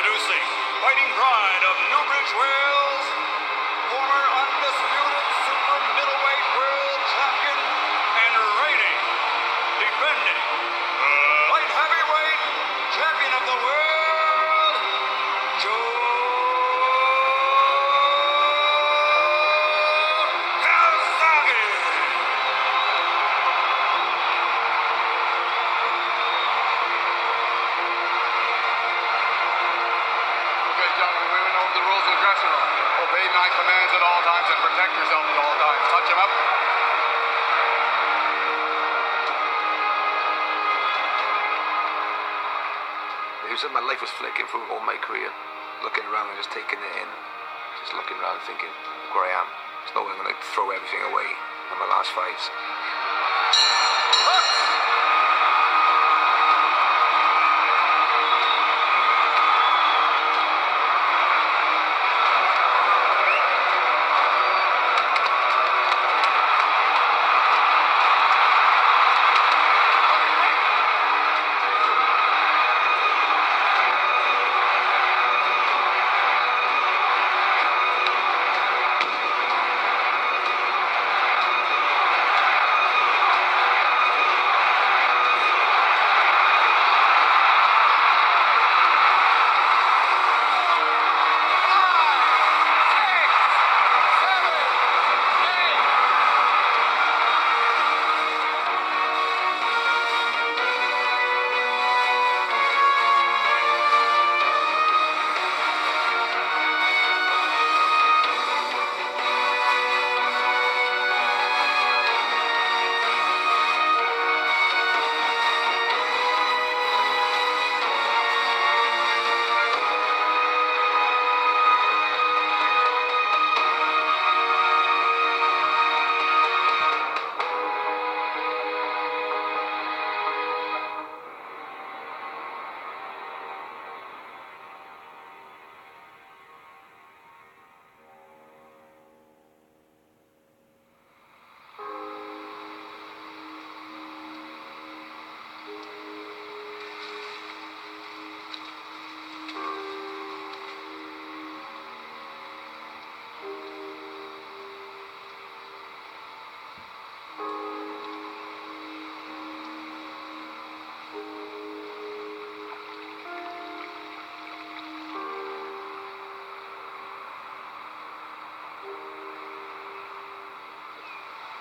Introducing fighting pride of Newbridge, Wales, former undisputed super middleweight world champion and reigning, defending, light heavyweight champion of the world, Joe Calzaghe. Okay, gentlemen, we know the rules of the dressing room. Obey my commands at all times and protect yourself at all times. Touch him up. It was my life was flicking through all my career, looking around and just taking it in, just looking around thinking, look where I am. There's no way I'm going to throw everything away in my last fights.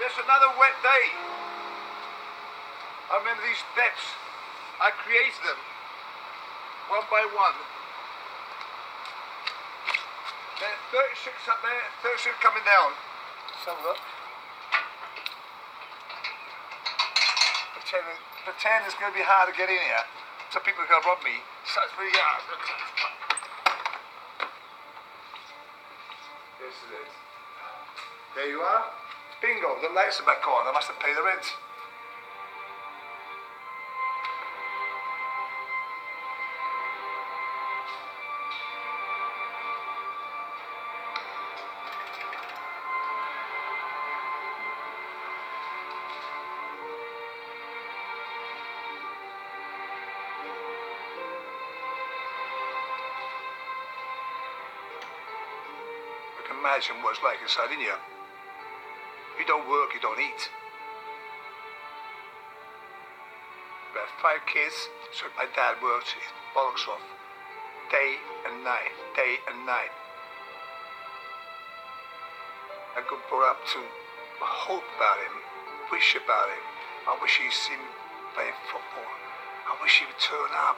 It's another wet day. I remember these steps. I created them one by one. There's 36 up there, 36 coming down. Let's have a look. Pretend it's going to be hard to get in here. Some people are going to rob me. So it's really hard. This is it. There you are. Bingo, the lights are back on. I must have paid the rent. I can imagine what it's like inside India. You don't work, you don't eat. We have 5 kids, so my dad works his bollocks off. Day and night, day and night. I got brought up to hope about him, wish about him. I wish he'd see me playing football. I wish he would turn up.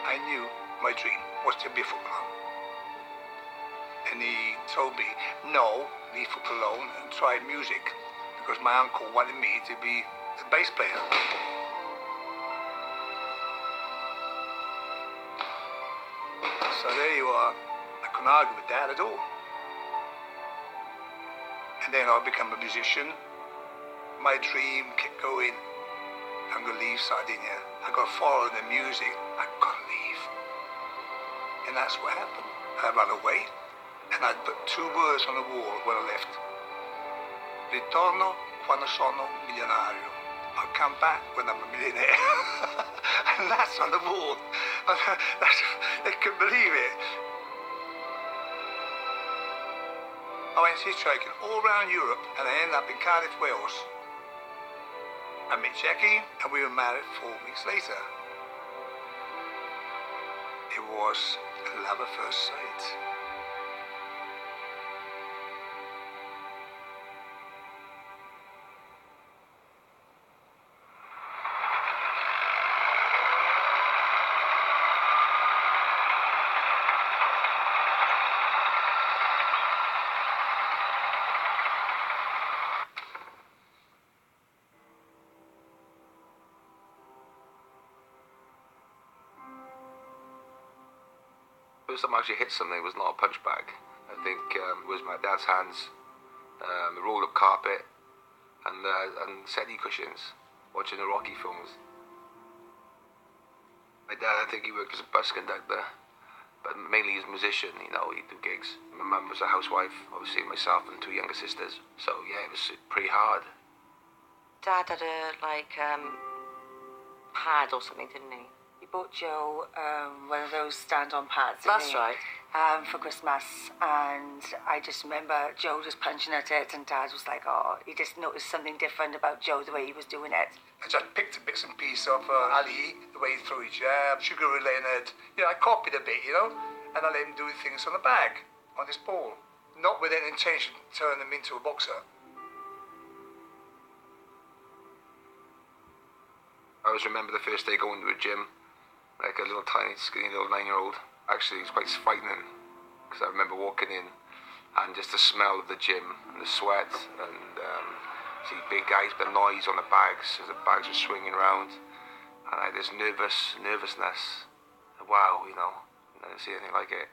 I knew my dream was to be a footballer. And he told me, no, leave football alone and try music, because my uncle wanted me to be a bass player. So there you are. I couldn't argue with that at all. And then I became a musician. My dream kept going. I'm going to leave Sardinia. I got to follow the music. I got to leave. And that's what happened. I ran away. And and I'd put 2 words on the wall when I left. Ritorno quando sono milionario. I'll come back when I'm a millionaire. And that's on the wall. They couldn't believe it. I went hitchhiking all around Europe and I ended up in Cardiff, Wales. I met Jackie and we were married 4 weeks later. It was love at first sight. First time I actually hit something was not a punch bag. I think it was my dad's hands, a roll-up carpet, and settee cushions, watching the Rocky films. My dad, I think he worked as a bus conductor, but mainly as a musician, you know, he'd do gigs. My mum was a housewife, obviously myself and 2 younger sisters. So yeah, it was pretty hard. Dad had a, pad or something, didn't he? He bought Joe one of those stand-on pads. That's right. For Christmas, and I just remember Joe just punching at it, and Dad was like, oh, he just noticed something different about Joe, the way he was doing it. I just picked a bits and pieces of Ali, the way he threw his jab, Sugar Ray Leonard. You know, I copied a bit, you know, and I let him do things on the bag, on this ball. Not with any intention to turn him into a boxer. I always remember the first day going to a gym, like a little tiny, skinny little 9-year-old. Actually, it was quite frightening, because I remember walking in and just the smell of the gym and the sweat and see big guys, the noise on the bags as the bags were swinging around, and I had this nervousness. Wow, you know, I didn't see anything like it.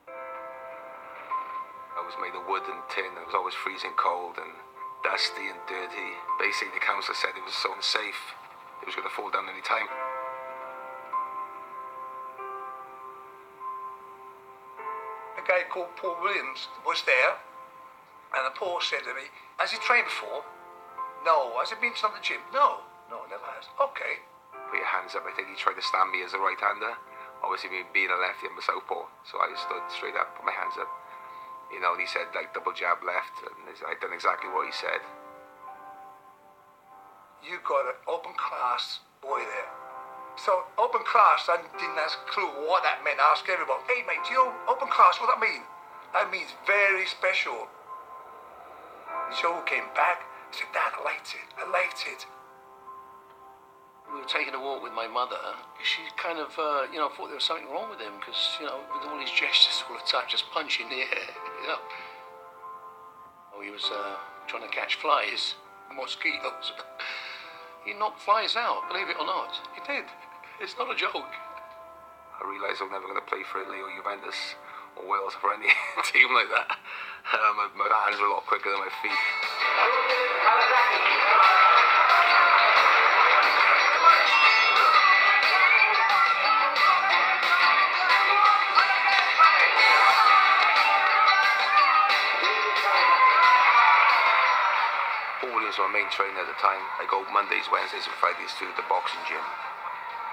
I was made of wood and tin, and it was always freezing cold and dusty and dirty. Basically, the council said it was so unsafe, it was going to fall down any time. A guy called Paul Williams was there, and Paul said to me, has he trained before? No. Has he been to the gym? No, never has. Okay. Put your hands up. I think he tried to stand me as a right-hander. Obviously, me being a lefty, I'm a southpaw, so I stood straight up, put my hands up. You know, and he said, like, double jab left, and I'd done exactly what he said. You got an open class boy there. So, open class, I didn't have a clue what that meant. I asked everybody, hey mate, do you know open class, what that mean? That means very special. Joe came back, said, Dad, I liked it. We were taking a walk with my mother. She kind of, thought there was something wrong with him because, with all his gestures all the time, just punching the air, Oh, he was trying to catch flies, mosquitoes. He knocked flies out, believe it or not. He did. It's not a joke. I realised I'm never going to play for Italy or Juventus or Wales for any team like that. My hands were a lot quicker than my feet. Paul Williams was my main trainer at the time. I go Mondays, Wednesdays and Fridays to the boxing gym.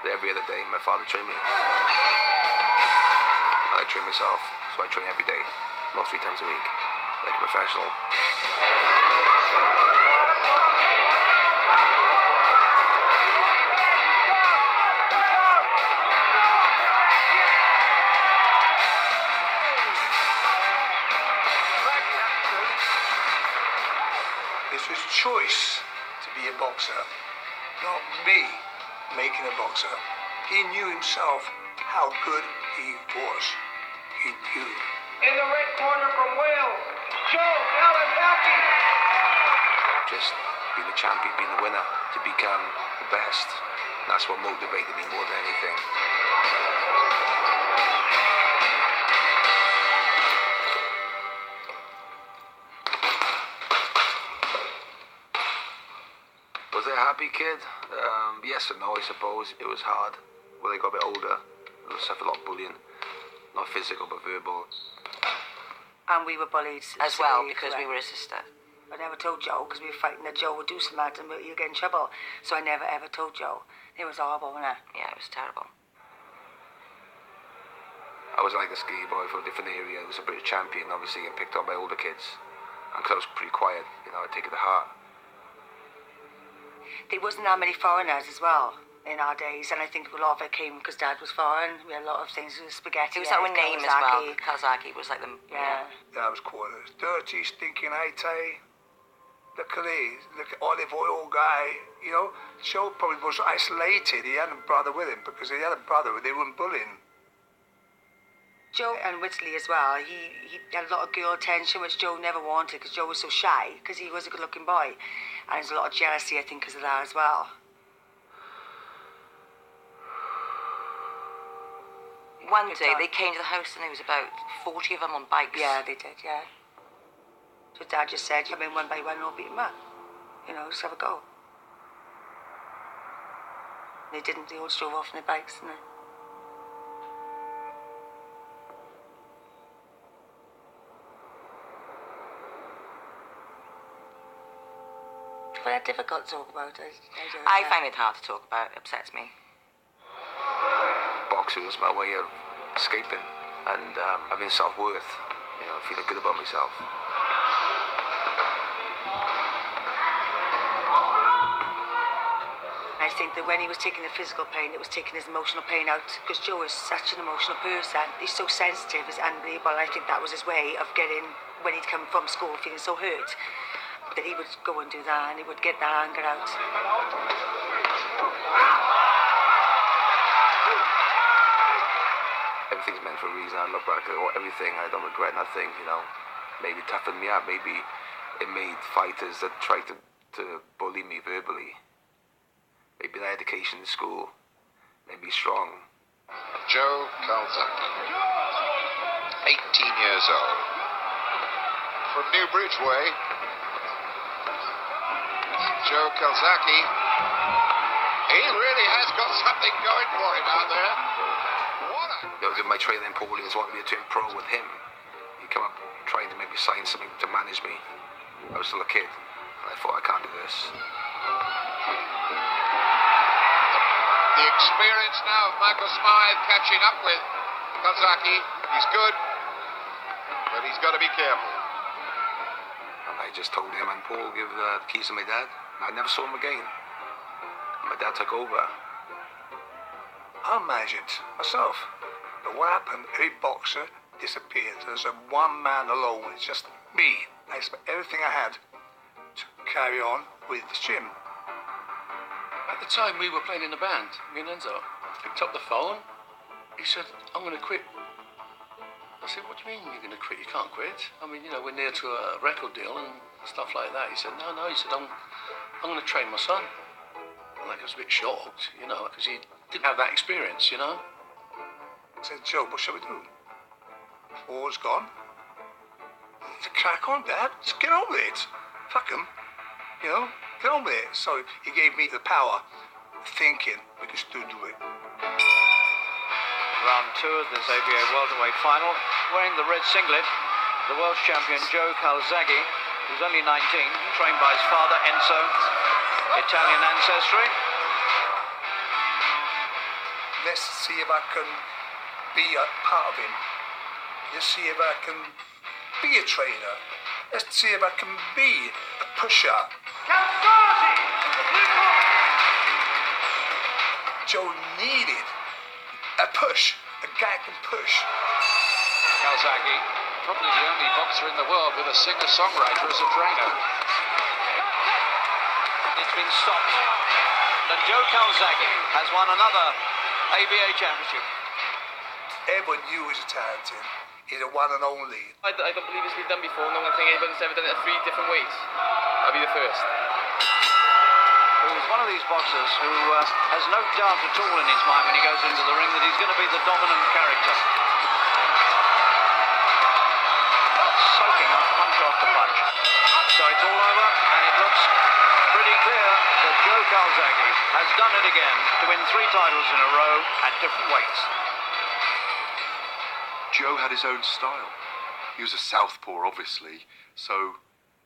Every other day, my father trained me. And I train myself, so I train every day, not 3 times a week, like a professional. It's his choice to be a boxer, not me making a boxer. He knew himself how good he was. He knew. In the red corner from Wales, Joe Calzaghe. Just being the champion, being the winner, to become the best. And that's what motivated me more than anything. Was I a happy kid? Yes and no, I suppose. It was hard. When I got a bit older, I suffered a lot of bullying. Not physical, but verbal. And we were bullied as well severely because for we it. were a sister. I never told Joe because we were fighting that Joe would do some mad and you'd get in trouble. So I never ever told Joe. It was horrible, wasn't it? Yeah, it was terrible. I was like a ski boy from a different area. I was a British champion, obviously, and picked on by older kids. And because I was pretty quiet, you know, I'd take it to heart. There wasn't that many foreigners as well in our days, and I think a lot of it came because Dad was foreign. We had a lot of things with spaghetti. It was our name as well. Calzaghe was like the... Yeah. That was quarters. Dirty, stinking IT. Look at these. Look at olive oil guy. You know, Joe probably was isolated. He had a brother with him because he had a brother. They weren't bullying. Joe and Whitley as well, he had a lot of girl attention, which Joe never wanted because Joe was so shy because he was a good-looking boy. And there's a lot of jealousy, I think, because of that as well. One day they came to the house and there was about 40 of them on bikes. Yeah, they did, yeah. So Dad just said, come in one by one and we'll beat them up. You know, just have a go. They didn't, they all drove off on their bikes, didn't they? But that's difficult to talk about. I find it hard to talk about. It upsets me. Boxing was my way of escaping and having self-worth, you know, feeling good about myself. I think that when he was taking the physical pain, it was taking his emotional pain out because Joe is such an emotional person. He's so sensitive, it's unbelievable. I think that was his way of getting, when he'd come from school feeling so hurt, that he would go and do that and he would get that anger out. Everything's meant for a reason. I look back at everything. I don't regret nothing, you know. Maybe it toughened me up. Maybe it made fighters that tried to bully me verbally. Maybe that education in school made me strong. Joe Calzaghe, 18 years old. From Newbridge Way, Joe Calzaghe, he really has got something going for him out there. You know, my trainer in Pauline wanted me to turn pro with him. He come up trying to maybe sign something to manage me. I was still a kid, and I thought, I can't do this. The experience now of Michael Smythe catching up with Calzaghe. He's good, but he's got to be careful. And I just told him and Paul, give the keys to my dad. I never saw him again. My dad took over. I managed it myself. But what happened, every boxer disappeared. There's a one man alone. It's just me. I spent everything I had to carry on with the gym. At the time we were playing in a band, me and Enzo, picked up the phone. He said, I'm going to quit. I said, what do you mean you're going to quit? You can't quit. I mean, you know, we're near to a record deal and stuff like that. He said, no. He said, I'm going to train my son. And I was a bit shocked, you know, because he didn't have that experience, you know. I said, Joe, what shall we do? War's gone. To crack on, Dad. Just get on with it. Fuck him. You know, get on with it. So he gave me the power, thinking we could still do it. Round 2 of this ABA welterweight final, wearing the red singlet, the Welsh champion Joe Calzaghe, who's only 19, trained by his father Enzo, Italian ancestry. Let's see if I can be a part of him. Let's see if I can be a trainer. Let's see if I can be a pusher. Joe needed a push. A guy can push. Calzaghe, probably the only boxer in the world with a singer-songwriter as a trainer. It's been stopped. And Joe Calzaghe has won another ABA championship. Everyone knew he was talented. He's a one and only. I don't believe it's been done before. No one think anyone's ever done it at 3 different weights. I'll be the first. Who's one of these boxers who has no doubt at all in his mind when he goes into the ring that he's going to be the dominant character. Soaking up punch after punch. So it's all over, and it looks pretty clear that Joe Calzaghe has done it again to win 3 titles in a row at different weights. Joe had his own style. He was a southpaw, obviously,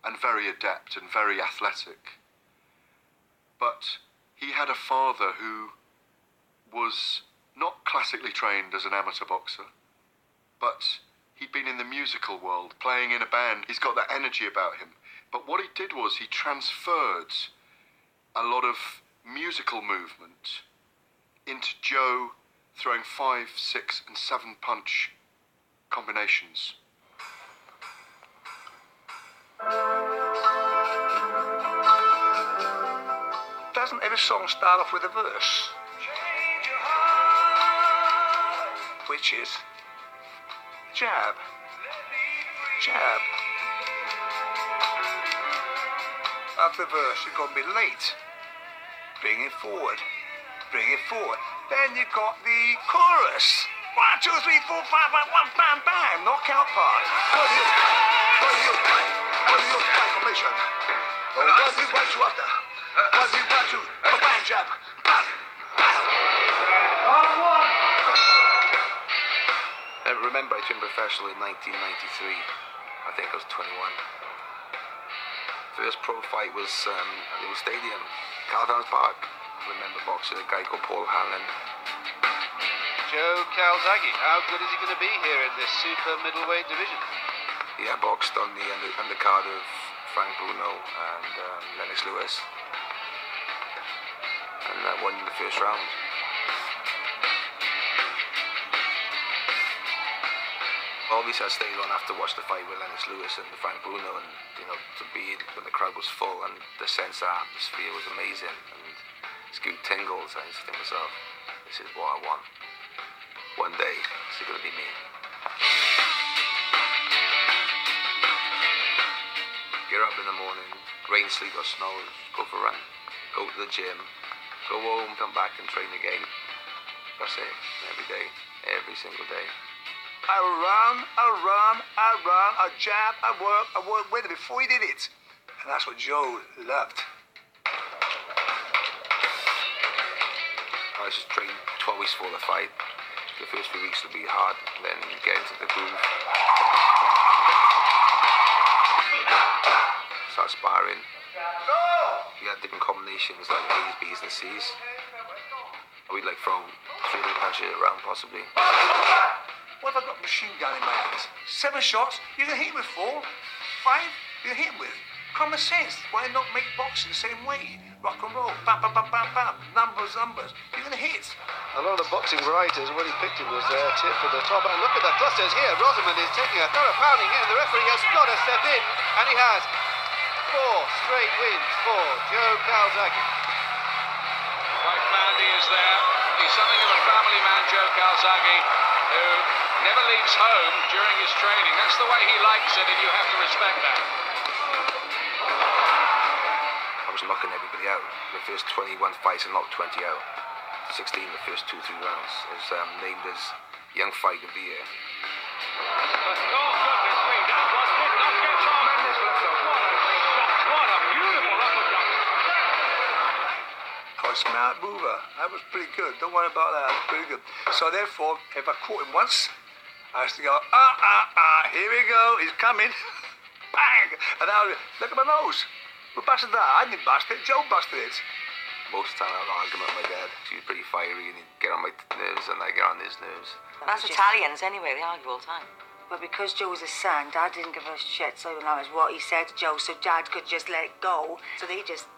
and very adept and very athletic. But he had a father who was not classically trained as an amateur boxer, but he'd been in the musical world, playing in a band. He's got that energy about him. But what he did was he transferred a lot of musical movement into Joe throwing 5, 6, and 7 punch combinations. Doesn't every song start off with a verse? Which is jab, jab. After the verse, you're going to be late. Bring it forward, bring it forward. Then you got the chorus. 1, 2, 3, 4, 5, 1, bam, bam. Knockout part. One, you, formation. 1, 2, 1, 2 after. 1, 2, 1, 2. Bam, jab. Bam. I remember I turned professional in 1993. I think I was 21. First pro fight was at the old stadium, Calzaghe Park. I remember boxing a guy called Paul Hanlon. Joe Calzaghe, how good is he going to be here in this super middleweight division? Yeah, I boxed on the undercard of Frank Bruno and Lennox Lewis, and I won in the first round. Obviously, I stayed on after watch the fight with Lennox Lewis and Frank Bruno, and to be when the crowd was full and the sense of atmosphere was amazing, and it's gave tingles. I used to think to myself, this is what I want. One day, it's going to be me. Get up in the morning, rain, sleet or snow, go for a run, go to the gym, go home, come back and train again. That's it, every day, every single day. I run, I jab, I work with it before he did it. And that's what Joe loved. I was just trained 12 weeks before the fight. The first few weeks will be hard, then get into the groove. Start sparring. We had different combinations like A's, B's and C's. We'd like throw 3 punches around possibly. What have I got a machine gun in my hands? 7 shots, you can hit with 4. 5, you can hit with. Common sense. Why not make boxing the same way? Rock and roll, bam, bam, bam, bam, bam. Numbers. You're going to hit. A lot of the boxing writers, when he picked him, was tip for the top. And look at the clusters here. Rosamond is taking a thorough pounding in. The referee has got to step in. And he has 4 straight wins for Joe Calzaghe. Wife Mandy is there. He's something of a family man, Joe Calzaghe, who never leaves home during his training. That's the way he likes it, and you have to respect that. I was knocking everybody out. The first 21 fights I knocked 20 out. 16 the first 2-3 rounds. I was named as Young Fight of the Year. Oh, goodness me, that was good. Not get tremendous left hook. What a great shot. What a beautiful uppercut. Oh, smart mover. That was pretty good. Don't worry about that. Pretty good. So therefore, if I caught him once, I used to go, here we go. He's coming. Bang! And now, look at my nose. Who busted that? I didn't bust it. Joe busted it. Most of the time I had an argument with my dad. He was pretty fiery and he'd get on my nerves and I get on his nerves. That's Italians anyway, they argue all the time. But because Joe was his son, Dad didn't give a shit so long as what he said to Joe, so Dad could just let it go. So they just...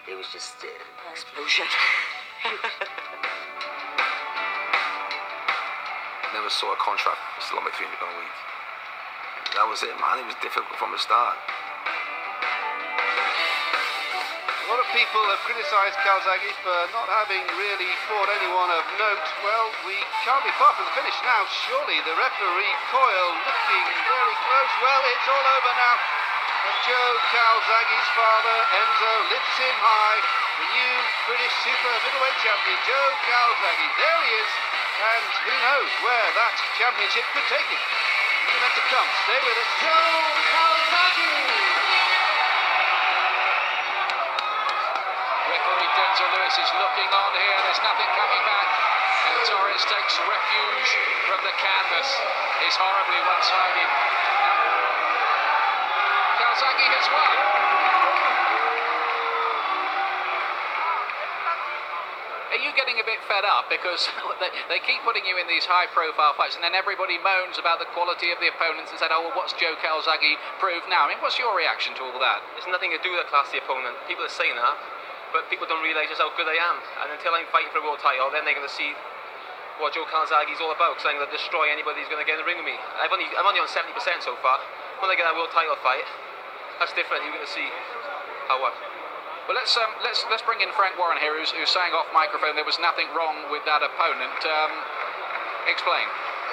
It was just an explosion. Never saw a contract. Still on my £300 a week. That was it, man. It was difficult from the start. A lot of people have criticised Calzaghe for not having really fought anyone of note. Well, we can't be far from the finish now, surely. The referee, Coyle, looking very close. Well, it's all over now. And Joe Calzaghe's father, Enzo, lifts him high. The new British super middleweight champion, Joe Calzaghe. There he is. And who knows where that championship could take him. It's meant to come. Stay with us. Joe Calzaghe! Referee Denzel Lewis is looking on here. There's nothing coming back. And Torres takes refuge from the canvas. He's horribly one-sided. Calzaghe has won. Are you getting a bit fed up because they keep putting you in these high-profile fights and then everybody moans about the quality of the opponents and said, oh, well, what's Joe Calzaghe proved now? I mean, what's your reaction to all that? It's nothing to do with the class of the opponent. People are saying that, but people don't realise just how good I am. And until I'm fighting for a world title, then they're going to see what Joe Calzaghe's all about, because I'm going to destroy anybody who's going to get in the ring with me. I'm only on 70% so far. When I get that world title fight, that's different. You're going to see how what. Well, let's bring in Frank Warren here, who's saying off microphone there was nothing wrong with that opponent. Explain.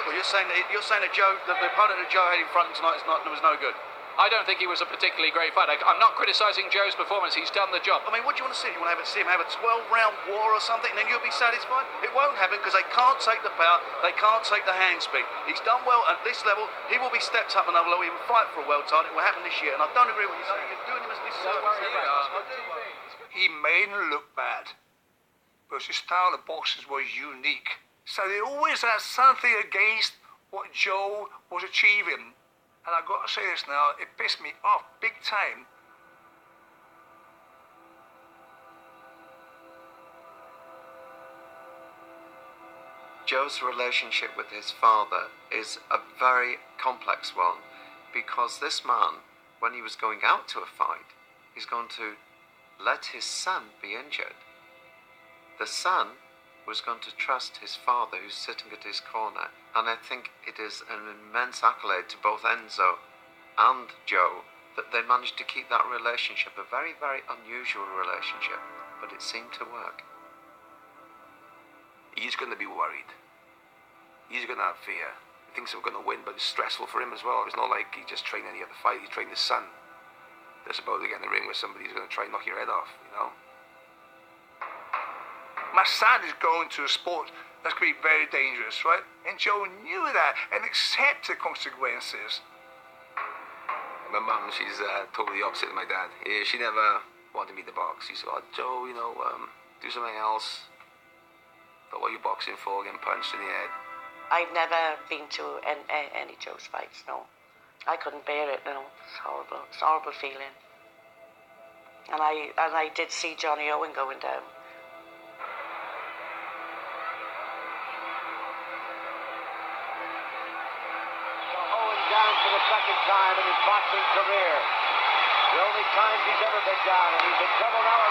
Well, you're saying that Joe, the opponent that Joe had in front of tonight was no good. I don't think he was a particularly great fighter. I'm not criticising Joe's performance. He's done the job. I mean, what do you want to see? You want to see him have a 12-round war or something, and then you'll be satisfied? It won't happen because they can't take the power, they can't take the hand speed. He's done well at this level. He will be stepped up another level. He will fight for a world title. It will happen this year, and I don't agree with what you're saying. You're doing him a disservice. He made him look bad, but his style of boxing was unique. So they always had something against what Joe was achieving. And I've got to say this now, it pissed me off big time. Joe's relationship with his father is a very complex one, because this man, when he was going out to a fight, he's going to let his son be injured. The son was going to trust his father, who's sitting at his corner, and I think it is an immense accolade to both Enzo and Joe that they managed to keep that relationship, a very, very unusual relationship, but it seemed to work. He's going to be worried. He's going to have fear. He thinks we're going to win, but it's stressful for him as well. It's not like he just trained any other fight. He trained his son. They're supposed to get in the ring with somebody who's going to try and knock your head off, you know? My son is going to a sport that's going to be very dangerous, right? And Joe knew that and accepted the consequences. My mum, she's totally opposite of my dad. She never wanted me to box. She said, oh, Joe, you know, do something else. But what are you boxing for? Getting punched in the head. I've never been to any Joe's fights, no. I couldn't bear it, no. It's horrible. It's a horrible feeling. And I did see Johnny Owen going down. Down for the second time in his boxing career. The only time he's ever been down, and he's in trouble now.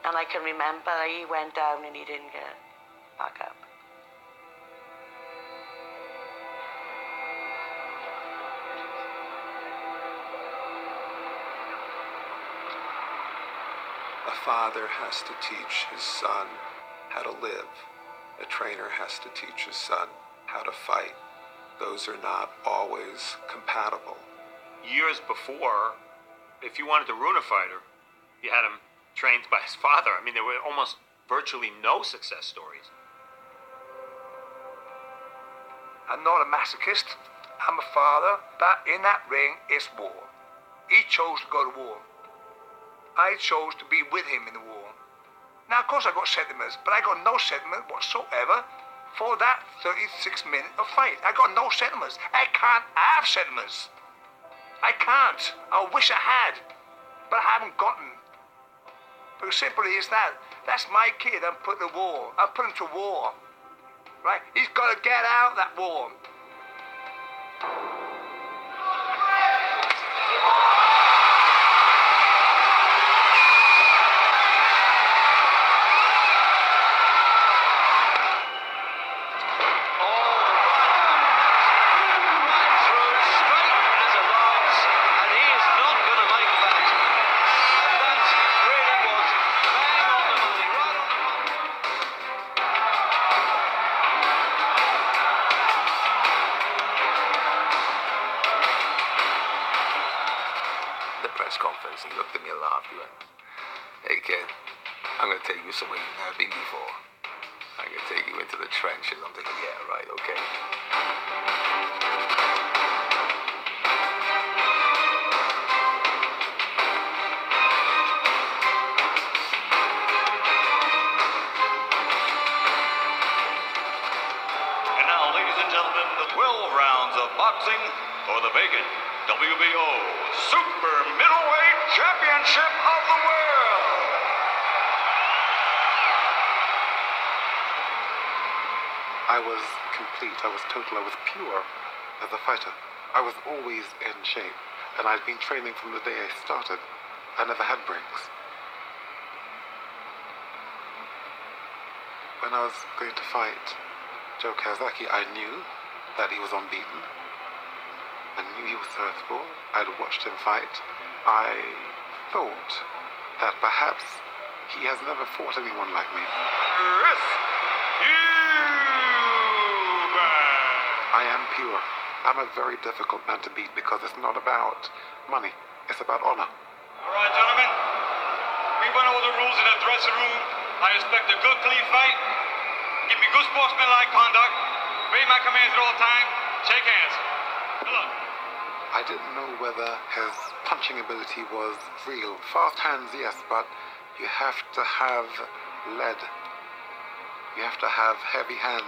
And I can remember he went down and he didn't get back up. A father has to teach his son how to live. A trainer has to teach his son how to fight. Those are not always compatible. Years before, if you wanted to ruin a fighter, you had him trained by his father. I mean, there were almost virtually no success stories. I'm not a masochist. I'm a father, but in that ring, it's war. He chose to go to war. I chose to be with him in the war. Now, of course, I got sentiments, but I got no sentiment whatsoever for that 36-minute of fight. I got no sentiments. I can't have sentiments. I can't. I wish I had, but I haven't gotten. Because simply is that. That's my kid. I'm putting to war. I'm putting him to war. Right? He's got to get out of that war. Conference, he looked at me and laughed. He went, hey kid, I'm going to take you somewhere you've never been before. I'm going to take you into the trenches. I'm thinking, yeah, right, okay. 12 rounds of boxing for the vacant WBO Super Middleweight Championship of the World. I was complete, I was total, I was pure as a fighter. I was always in shape, and I'd been training from the day I started. I never had breaks. When I was going to fight Joe Calzaghe, I knew that he was unbeaten. I knew he was southpaw. I'd watched him fight. I thought that perhaps he has never fought anyone like me. I am pure. I'm a very difficult man to beat because it's not about money. It's about honor. All right, gentlemen. We went over the rules in the dressing room. I expect a good, clean fight. Give me good sportsmanlike conduct. Obey my commands at all times. Shake hands. Good luck. I didn't know whether his punching ability was real. Fast hands, yes, but you have to have lead. You have to have heavy hands.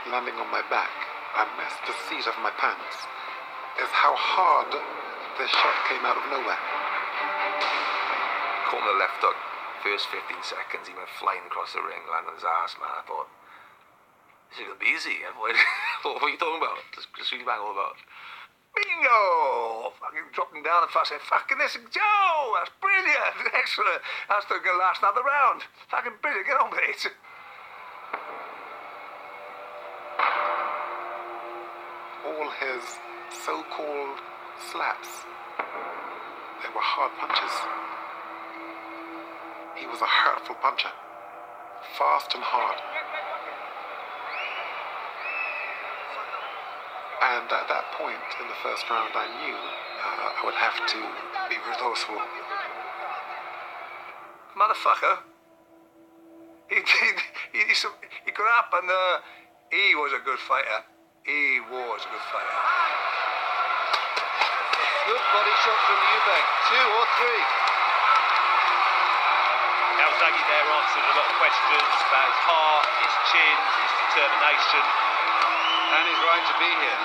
Landing on my back, I missed the seat of my pants. Is how hard this shot came out of nowhere. Caught him the left hook. First 15 seconds, he went flying across the ring, landed on his ass, man. I thought, this is gonna be easy. What are you talking about? Just really bang all about. Bingo! Fucking dropped him down and I said, fucking this, Joe! That's brilliant! Excellent! That's still gonna last another round. Fucking brilliant, get on with it. All his so-called slaps, they were hard punches. He was a hurtful puncher, fast and hard. And at that point in the first round, I knew I would have to be resourceful. Motherfucker. He got up and he was a good fighter. He was a good fighter. Good body shot from Eubank. 2 or 3. Calzaghe there answered a lot of questions about his heart, his chin, his determination. And he's right to be here.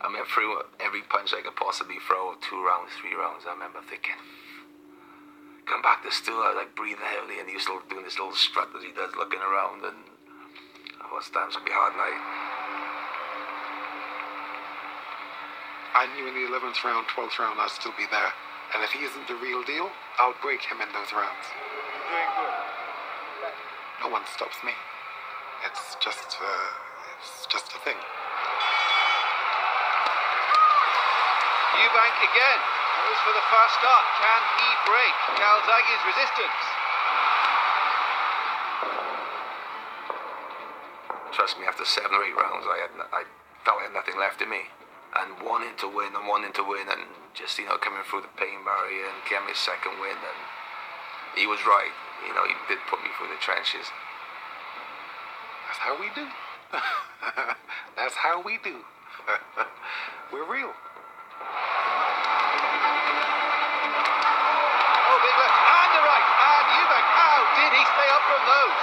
I mean, threw every punch I could possibly throw, 2 rounds, 3 rounds. I remember thinking, come back to stool, I was like breathing heavily, and he was still doing this little strut that he does, looking around, and I thought, damn, it's gonna be a hard night. I knew in the 11th round, 12th round, I'd still be there. And if he isn't the real deal, I'll break him in those rounds. You're doing good. No one stops me. It's just a thing. Eubank again. Goes for the fast start. Can he break Calzaghe's resistance? Trust me, after 7 or 8 rounds, I felt I had nothing left in me. And wanting to win, and just, coming through the pain barrier and getting me a second win. And he was right. He did put me through the trenches. That's how we do. That's how we do. We're real. Oh, big left and the right. And Eubank, how did he stay up from those?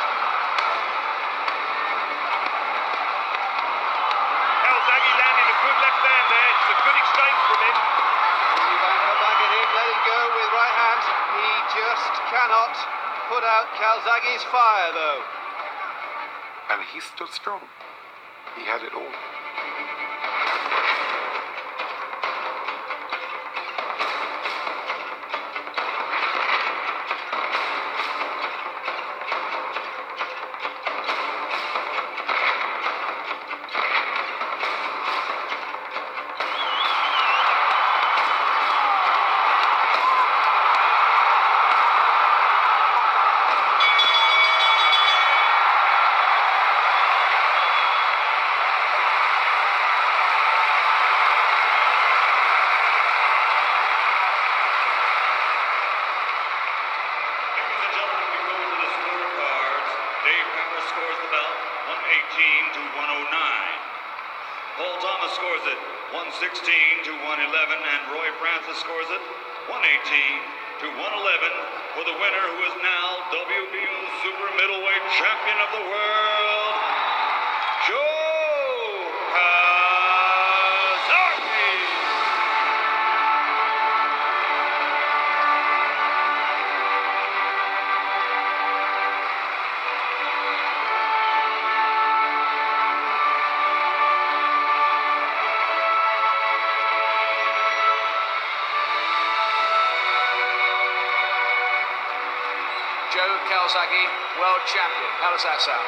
Calzaghe landed a good left hand there. It's a good exchange from him. Eubank come back at him, let him go with right hand. He just cannot put out Calzaghe's fire, though. And he stood strong. He had it all. to 109. Paul Thomas scores it 116 to 111, and Roy Francis scores it 118 to 111 for the winner, who is now WBO Super Middleweight Champion of the World, Joe Calzaghe. Joe Calzaghe, world champion. How does that sound?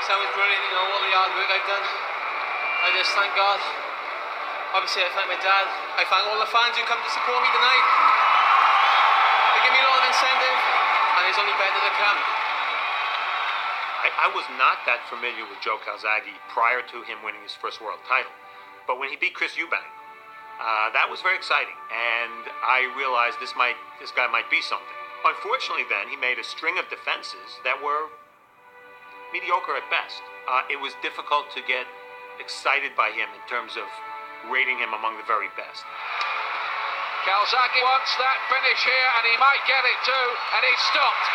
Sounds brilliant, you know, all the hard work I've done. I just thank God. Obviously, I thank my dad. I thank all the fans who come to support me tonight. They give me a lot of incentive, and it's only better to come. I was not that familiar with Joe Calzaghe prior to him winning his first world title. But when he beat Chris Eubank, that was very exciting. And I realized this guy might be something. Unfortunately, then, he made a string of defenses that were mediocre at best. It was difficult to get excited by him in terms of rating him among the very best. Calzaghe wants that finish here, and he might get it too, and it's stopped.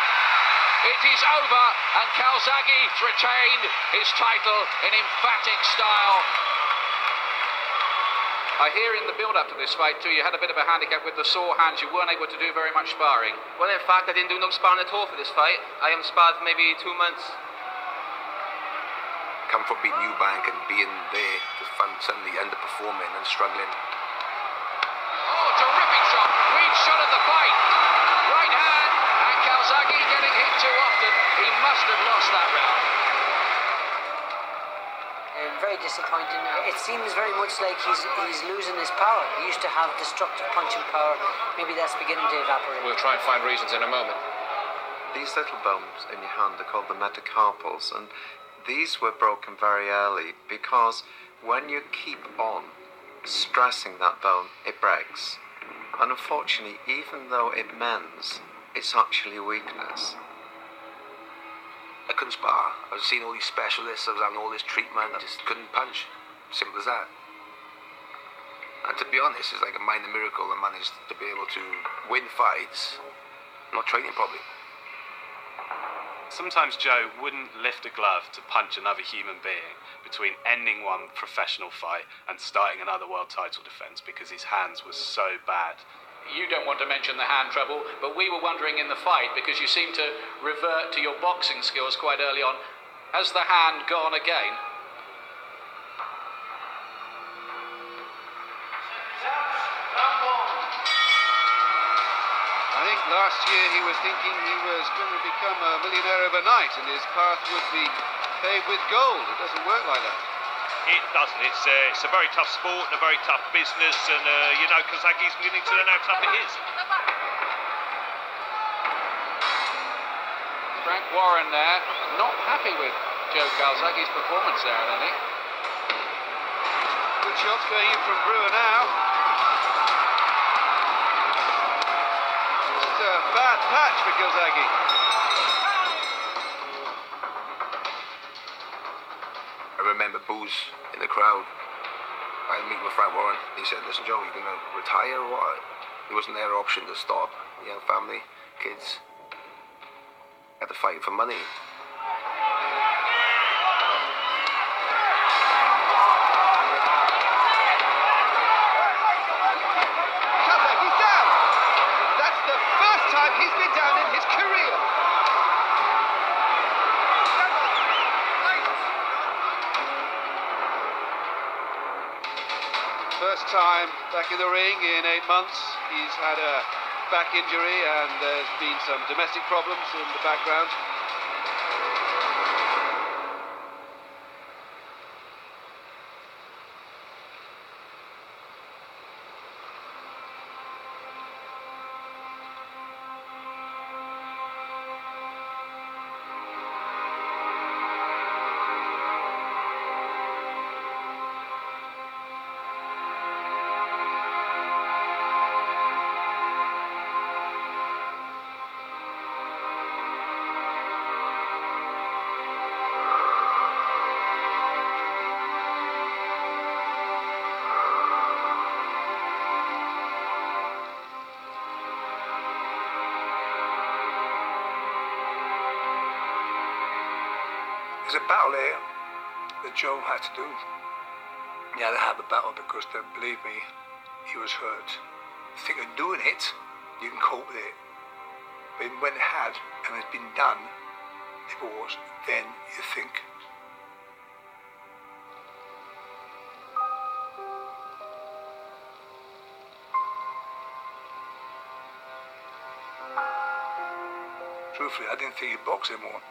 It is over, and Calzaghe's retained his title in emphatic style. I hear in the build-up to this fight too, you had a bit of a handicap with the sore hands. You weren't able to do very much sparring. Well, in fact, I didn't do no sparring at all for this fight. I haven't sparred for maybe 2 months. Come from beating Eubank and being there to suddenly underperforming and struggling. Oh, terrific shot. Weak shot at the fight. Right hand, and Calzaghe getting hit too often. He must have lost that round. Very disappointing. It seems very much like he's losing his power. He used to have destructive punching power. Maybe that's beginning to evaporate. We'll try and find reasons in a moment. These little bones in your hand are called the metacarpals, and these were broken very early because when you keep on stressing that bone, it breaks. And unfortunately, even though it mends, it's actually weakness. I couldn't spar. I was seeing all these specialists, I was having all this treatment, I just couldn't punch. Simple as that. And to be honest, it's like a minor miracle I managed to be able to win fights, not training properly. Sometimes Joe wouldn't lift a glove to punch another human being between ending one professional fight and starting another world title defence because his hands were so bad. You don't want to mention the hand trouble, but we were wondering in the fight, because you seem to revert to your boxing skills quite early on. Has the hand gone again? I think last year he was thinking he was going to become a millionaire overnight and his path would be paved with gold. It doesn't work like that. It doesn't. It's a very tough sport and a very tough business, and you know, Calzaghe's beginning to learn how tough it is. Frank Warren there, not happy with Joe Calzaghe's performance there, I think. Good shots going in from Brewer now. Just a bad patch for Calzaghe. I remember boos in the crowd. I had a meeting with Frank Warren. He said, listen, Joe, you going to retire or what? It wasn't their option to stop. You know, family, kids. Had to fight for money. Calzaghe's down! That's the first time he's been down in his career. First time back in the ring in 8 months. He's had a back injury and there's been some domestic problems in the background. There's a battle there that Joe had to do. He had to have a battle because, believe me, he was hurt. The thing of doing it, you can cope with it. But when it had, and it's been done, divorce, then you think. Truthfully, I didn't think he'd box anymore.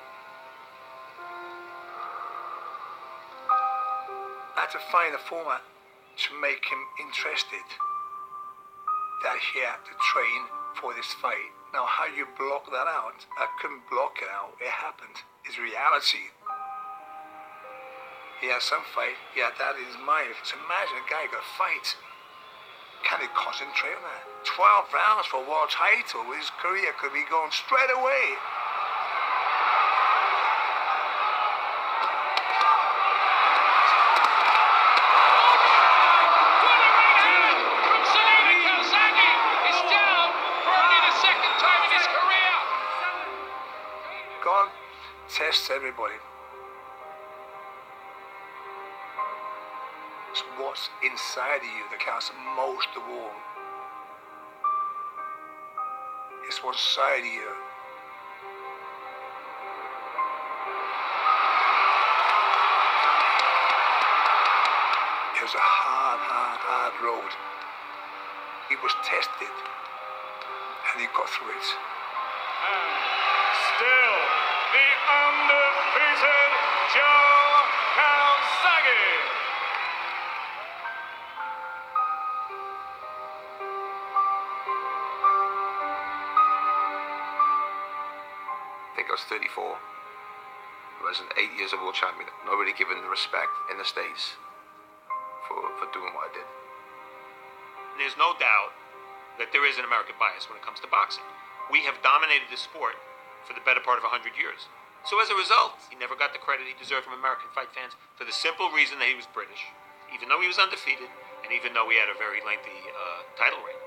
I had to find a format to make him interested, that he had to train for this fight. Now, how you block that out? I couldn't block it out. It happened. It's reality. He had some fight. He had that in his mind. So imagine a guy got a fight. Can he concentrate on that? 12 rounds for a world title. His career could be going straight away. Calzaghe is down for only the second time in his career. God tests everybody. It's what's inside of you that counts most of all. It's what's inside of you. It was a hard road. He was tested, and he got through it. Still, the undefeated Joe Calzaghe. I think I was 34. I was an 8 years of world champion. Not really given the respect in the States for doing what I did. There's no doubt that there is an American bias when it comes to boxing. We have dominated the sport for the better part of 100 years. So as a result, he never got the credit he deserved from American fight fans for the simple reason that he was British, even though he was undefeated, and even though he had a very lengthy title reign.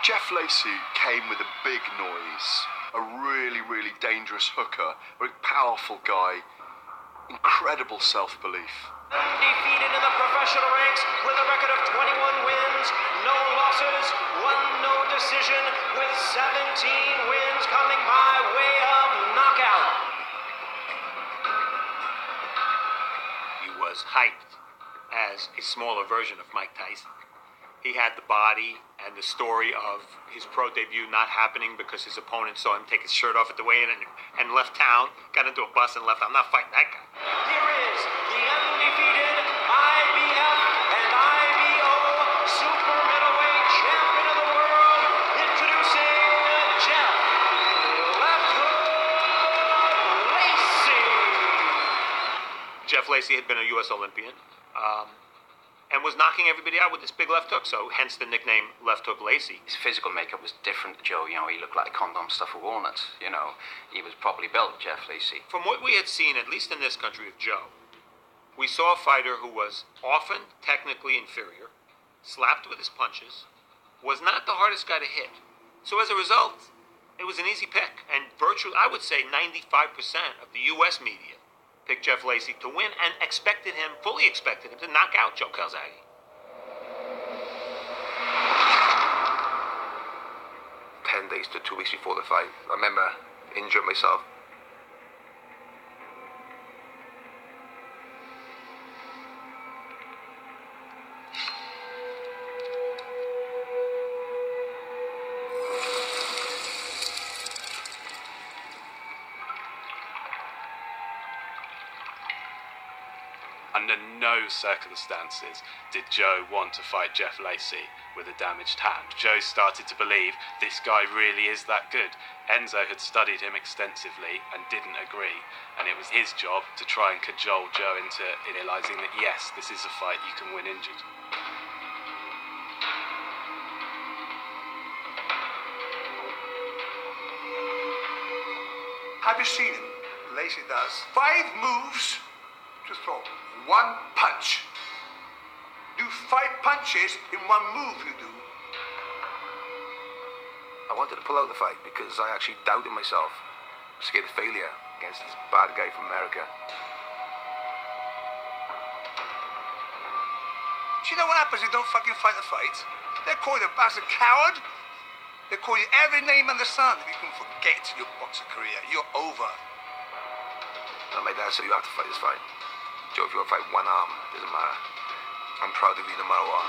Jeff Lacey came with a big noise, a really, really dangerous hooker, a very powerful guy, incredible self-belief. Undefeated in the professional ranks with a record of 21 wins, no losses, one no decision, with 17 wins coming by way of knockout. He was hyped as a smaller version of Mike Tyson. He had the body and the story of his pro debut not happening because his opponent saw him take his shirt off at the weigh-in and left town, got into a bus and left. I'm not fighting that guy. Here is the undefeated IBF and IBO super middleweight champion of the world, introducing Jeff Left Hook Lacey. Jeff Lacey had been a U.S. Olympian. And was knocking everybody out with this big left hook, so hence the nickname Left Hook Lacey. His physical makeup was different, Joe. You know, he looked like condom stuff of walnuts. You know, he was properly built, Jeff Lacey. From what we had seen, at least in this country of Joe, we saw a fighter who was often technically inferior, slapped with his punches, was not the hardest guy to hit. So as a result, it was an easy pick. And virtually, I would say 95% of the U.S. media picked Jeff Lacey to win and fully expected him to knock out Joe Calzaghe. Days to 2 weeks before the fight, I remember injuring myself. Under no circumstances did Joe want to fight Jeff Lacey with a damaged hand. Joe started to believe this guy really is that good. Enzo had studied him extensively and didn't agree, and it was his job to try and cajole Joe into realizing that yes, this is a fight you can win injured. Have you seen him? Lacey does 5 moves to throw. 1 punch. Do do 5 punches in 1 move, you do. I wanted to pull out the fight because I actually doubted myself. Scared of failure against this bad guy from America. Do you know what happens if you don't fucking fight the fight? They call you a bastard coward. They call you every name under the sun. If you can forget your boxing career, you're over. And my dad said you have to fight this fight. Joe, if you want to fight 1 arm, doesn't matter. I'm proud of you no matter what.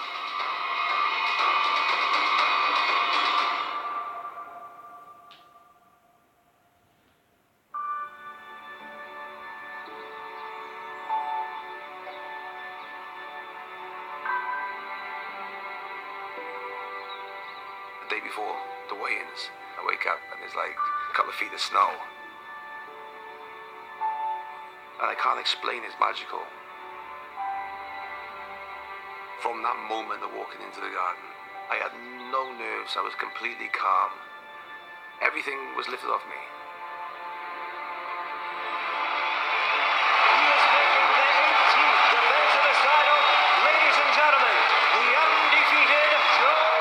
The day before the weigh-ins, I wake up and there's like a couple of feet of snow. And I can't explain it's magical. From that moment of walking into the garden, I had no nerves, I was completely calm. Everything was lifted off me. He is making the 18th defense of his title. Ladies and gentlemen, the undefeated Joe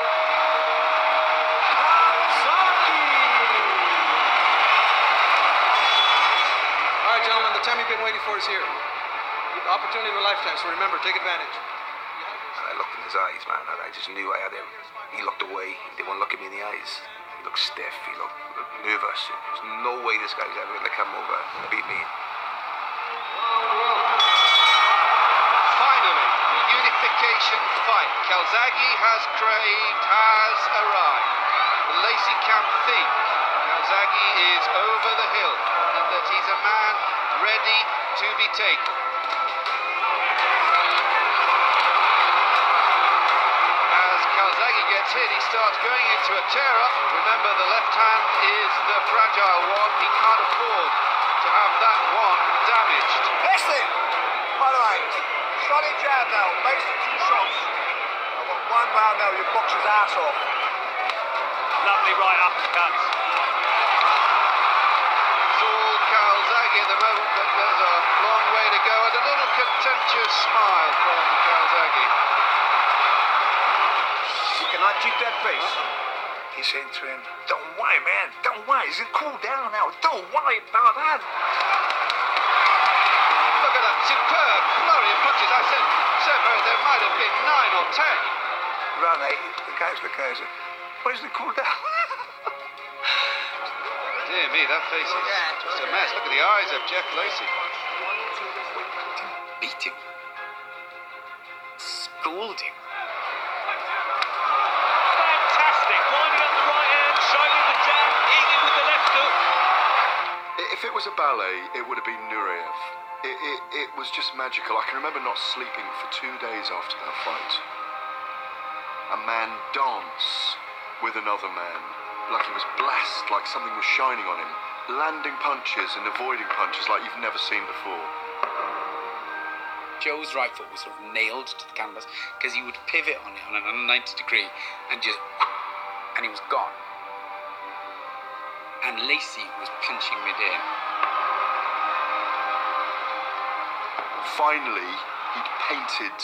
Calzaghe. All right, gentlemen, the time you've been waiting for is here. The opportunity of a lifetime, so remember, take advantage. And I looked in his eyes, man, and I just knew I had him. He looked away, he didn't want to look at me in the eyes. He looked stiff, he looked nervous. There's no way this guy's ever going to come over and beat me. Finally, the unification fight Calzaghe has craved has arrived. The Lacey camp think Calzaghe is over the hill and that he's a man ready to be taken. As Calzaghe gets hit, he starts going into a tear-up. Remember, the left hand is the fragile one. He can't afford to have that one damaged. Listen! By the way, solid jab now, basic 2 shots. I've got 1 round now, you box his ass off. Lovely right uppercuts. It's all Calzaghe at the moment, but there's a long way to go, and a little contemptuous smile from Calzaghe. You cannot keep that face. He's saying to him, don't worry, man, don't worry. He's cool down now. Don't worry about that. Look at that superb flurry of punches. I said, there might have been 9 or 10. Right, mate, the guy's looking at him. Where's the cool down? Dear me, that face is just a mess. Look at the eyes of Jeff Lacey. Beat him. Schooled him. Fantastic. Winding up the right hand, showing the jab, eating with the left hook. If it was a ballet, it would have been Nureyev. It was just magical. I can remember not sleeping for 2 days after that fight. A man dance with another man, like he was blessed, like something was shining on him, landing punches and avoiding punches like you've never seen before. Joe's right foot was sort of nailed to the canvas because he would pivot on it on an 90 degree and and he was gone. And Lacey was punching mid-in. Finally, he'd painted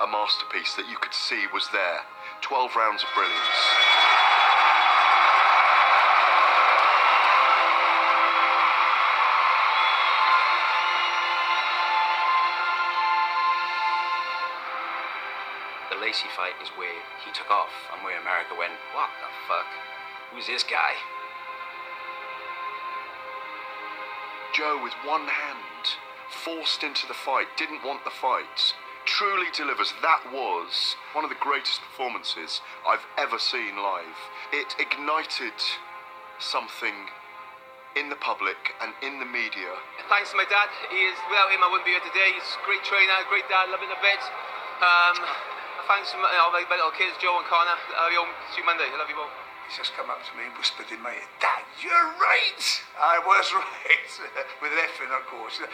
a masterpiece that you could see was there. 12 rounds of brilliance. The Lacey fight is where he took off and where America went, what the fuck? Who's this guy? Joe, with 1 hand, forced into the fight, didn't want the fight, truly delivers. That was one of the greatest performances I've ever seen live. It ignited something in the public and in the media. Thanks to my dad. Without him, I wouldn't be here today. He's a great trainer, great dad, love him a bit. Thanks to my little kids, Joe and Connor. See you Monday. I love you both. He's just come up to me and whispered in my ear, Dad, you're right. I was right. With Effin, of course. Dad,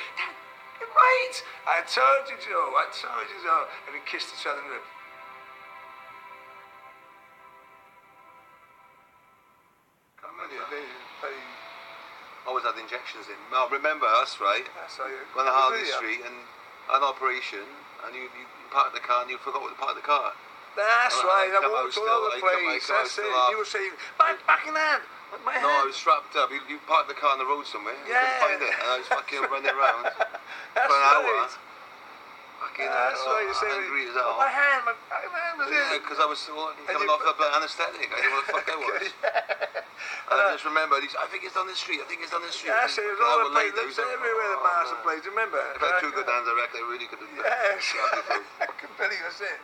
you're right. I told you, Joe. I told you, Joe. And we kissed each other in the rib. They always had injections in. Well, remember us, right? That's how you... We're on the Harley Street and an operation, and you parked the car and you forgot what to park the car. That's right. I walked all over the place. That's That's it. You were saying, back in hand. My hand. No, I was strapped up. You parked the car on the road somewhere. You couldn't find it, and I was fucking running around for an hour. Fucking that's right. You're saying, angry as hell. my hand was in. Yeah, because I was coming off of anaesthetic. I didn't know what the fuck I was. And I just remember, I think it's down the street. I think it's down the street. Yes, it was all the places everywhere. The master plates. Remember? If I had 2 good hands, I reckon I really could have done it. Yes. Fucking Billy, that's it.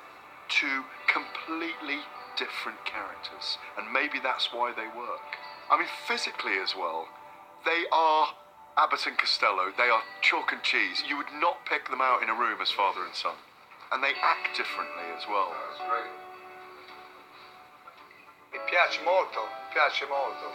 2 completely different characters, and maybe that's why they work. I mean, physically as well, they are Abbott and Costello. They are chalk and cheese. You would not pick them out in a room as father and son, and they act differently as well. That's right. Mi piace molto, mi piace molto.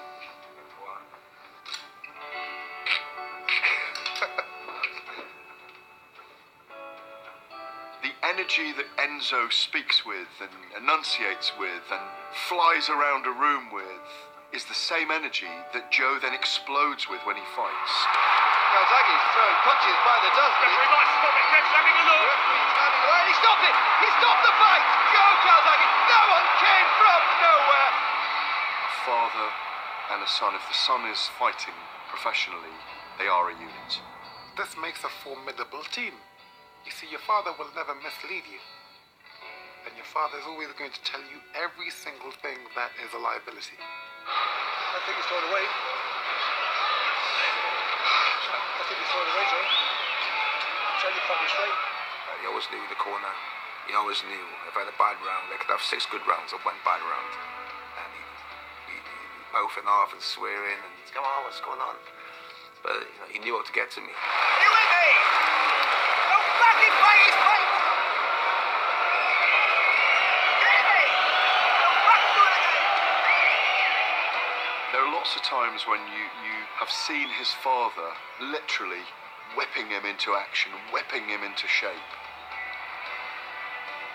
The energy that Enzo speaks with and enunciates with and flies around a room with is the same energy that Joe then explodes with when he fights. Calzaghe's throwing punches by the dozen. Referee might stop it. Kev's having a look. Referee's turning away. He stopped it. He stopped the fight. Joe Calzaghe. No one came from nowhere. A father and a son. If the son is fighting professionally, they are a unit. This makes a formidable team. You see, your father will never mislead you. And your father is always going to tell you every single thing that is a liability. I think he's thrown away. I think he's thrown away, Joe. Trying to cut me straight. He always knew the corner. He always knew if I had a bad round, I could have 6 good rounds or 1 bad round. And he mouthing off and swearing and, come on, what's going on? But he knew how to get to me. You with me? Don't fucking fight his fight! There are lots of times when you have seen his father literally whipping him into action, whipping him into shape.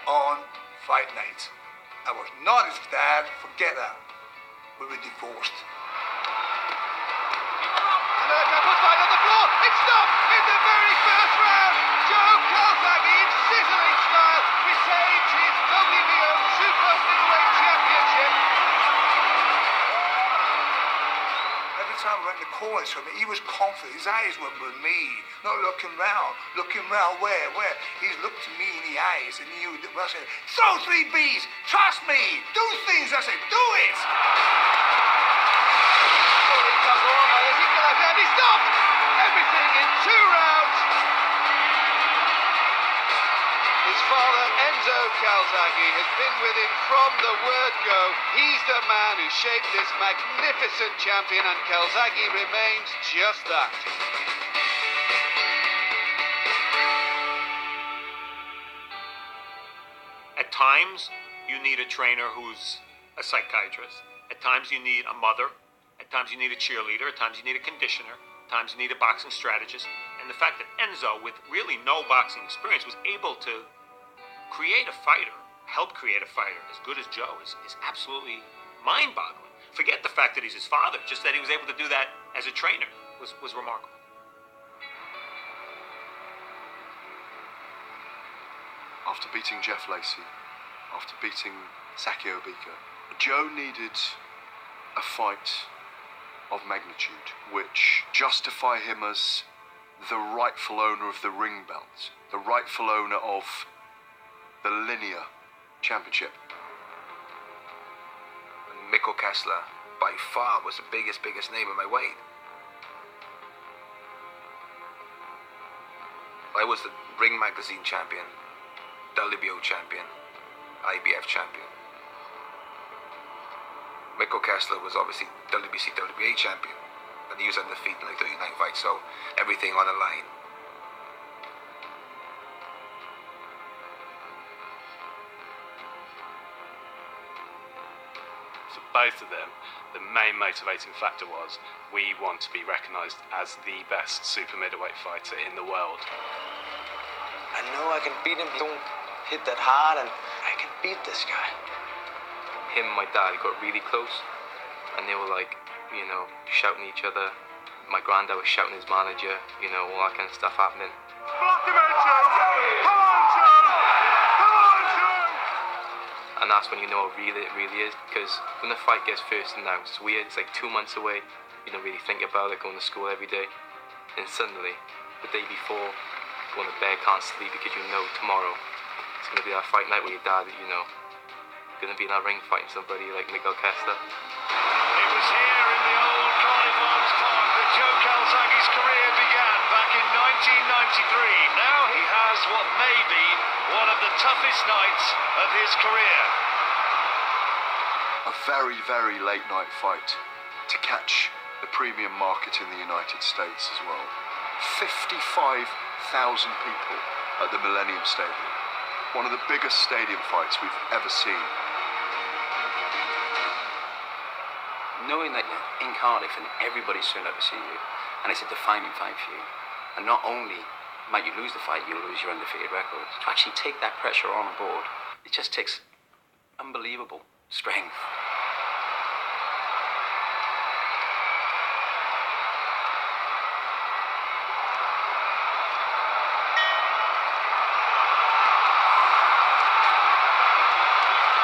On fight night, I was not his dad. Forget that. We were divorced. America puts fight on the floor. It's stopped in the very first round. Joe Calzaghe in sizzling style retains his WBO Super Middleweight Championship. Every time I went in the corner to him, he was confident. His eyes were with me, not looking round. Looking round where? He's looked at me in the eyes and he knew that I said, throw 3 Bs, trust me, do things. I said, do it. He stopped everything in 2 rounds. His father, Enzo Calzaghe, has been with him from the word go. He's the man who shaped this magnificent champion, and Calzaghe remains just that. At times, you need a trainer who's a psychiatrist. At times, you need a mother. At times, you need a cheerleader. At times, you need a conditioner. At times, you need a boxing strategist. And the fact that Enzo, with really no boxing experience, was able to create a fighter, help create a fighter as good as Joe is absolutely mind-boggling. Forget the fact that he's his father, just that he was able to do that as a trainer was remarkable. After beating Jeff Lacey, after beating Saki Obika, Joe needed a fight of magnitude, which justify him as the rightful owner of the ring belt, the rightful owner of the linear championship. And Mikko Kessler, by far, was the biggest name in my weight. I was the Ring Magazine champion, WBO champion, IBF champion. Mikko Kessler was obviously WBC, WBA champion, and he was undefeated in like 39 fights, so everything on the line. For both of them, the main motivating factor was, we want to be recognised as the best super middleweight fighter in the world. I know I can beat him, don't hit that hard, and I can beat this guy. Him and my dad got really close, and they were like, shouting at each other. My granddad was shouting his manager, all that kind of stuff happening. Block him out, Joe! Come on, Joe! Come on, Joe! And that's when you know how real it really is, because when the fight gets first announced, it's weird, it's like 2 months away, you don't really think about it, going to school every day, and suddenly, the day before, going to bed, can't sleep because you know tomorrow, it's going to be that fight night with your dad that you know, going to be in that ring fighting somebody like Miguel Kessler. It was here in the old Cardiff Arms Park that Joe Calzaghe's career began back in 1993. Now he has what may be one of the toughest nights of his career. A very, very late night fight to catch the premium market in the United States as well. 55,000 people at the Millennium Stadium. One of the biggest stadium fights we've ever seen. Knowing that you're in Cardiff and everybody's turned out to see you, and it's a defining fight for you, and not only might you lose the fight, you'll lose your undefeated record. To actually take that pressure on board, it just takes unbelievable strength.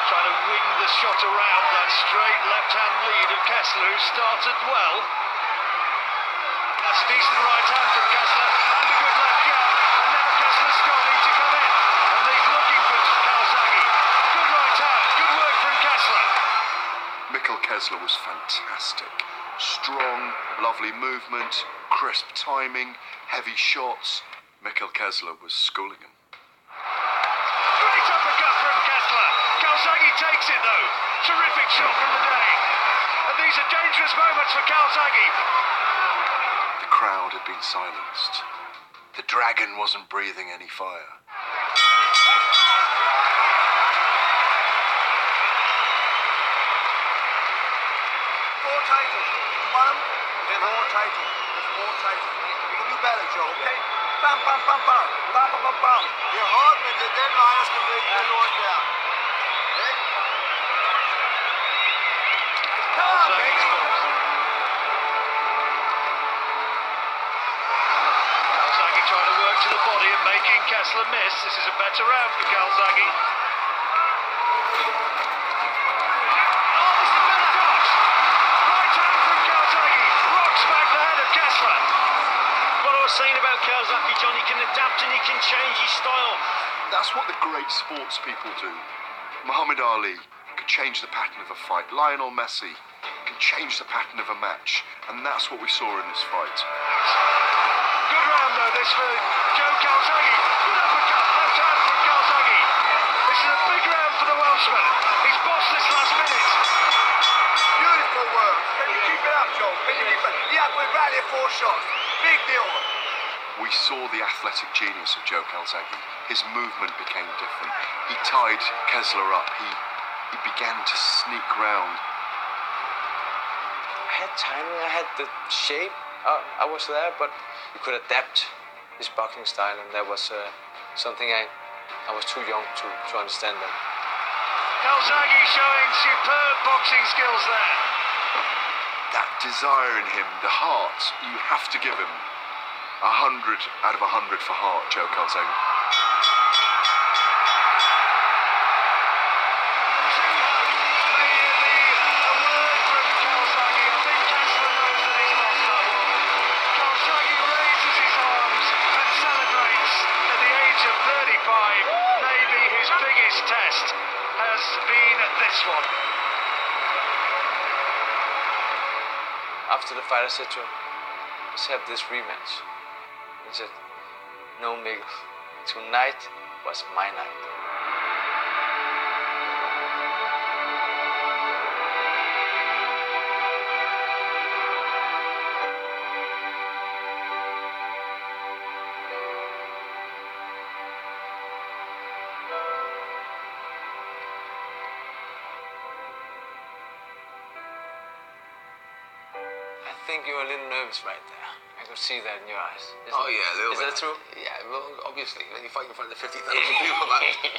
Trying to wing the shot around that straight left-hand lead of Kessler, who started well. That's a decent right hand from Kessler, and a good left jab. And now Kessler's starting to come in, and he's looking for Calzaghe. Good right hand, good work from Kessler. Mikkel Kessler was fantastic. Strong, lovely movement, crisp timing, heavy shots. Mikkel Kessler was schooling him. Great uppercut from Kessler. Calzaghe takes it though. Terrific shot from the day. And these are dangerous moments for Calzaghe. The crowd had been silenced. The dragon wasn't breathing any fire. Four titles. You want them? They're more titles. There's more titles. You can do better, Joe, okay? Bam, bam, bam, bam. Bam, bam, bam, bam. You're hard, man. You're dead lions can break your Lord down. Okay? Come on, baby. Calzaghe trying to work to the body and making Kessler miss. This is a better round for Calzaghe. Saying about Calzaghe, John, he can adapt and he can change his style. That's what the great sports people do. Muhammad Ali could change the pattern of a fight. Lionel Messi can change the pattern of a match. And that's what we saw in this fight. Good round though, this for Joe Calzaghe. Good uppercut, left hand from Calzaghe. This is a big round for the Welshman. He's bossed this last minute. Beautiful work. Can you keep it up, Joe? Can you keep it? Yeah, we're rallying 4 shots. Big deal. We saw the athletic genius of Joe Calzaghe. His movement became different. He tied Kessler up. He began to sneak round. I had timing, I had the shape. I was there, but you could adapt his boxing style, and that was something I was too young to understand that. Calzaghe showing superb boxing skills there. That desire in him, the heart, you have to give him 100 out of 100 for heart, Joe Calzaghe. Maybe his biggest test has been this one. After the fight, I said to him, let's have this rematch. He said, no, Miguel, tonight was my night. I think you were a little nervous right there. I could see that in your eyes. Yeah, a little bit. Is that true? Yeah, well, obviously, when you fight in front of 50,000 people,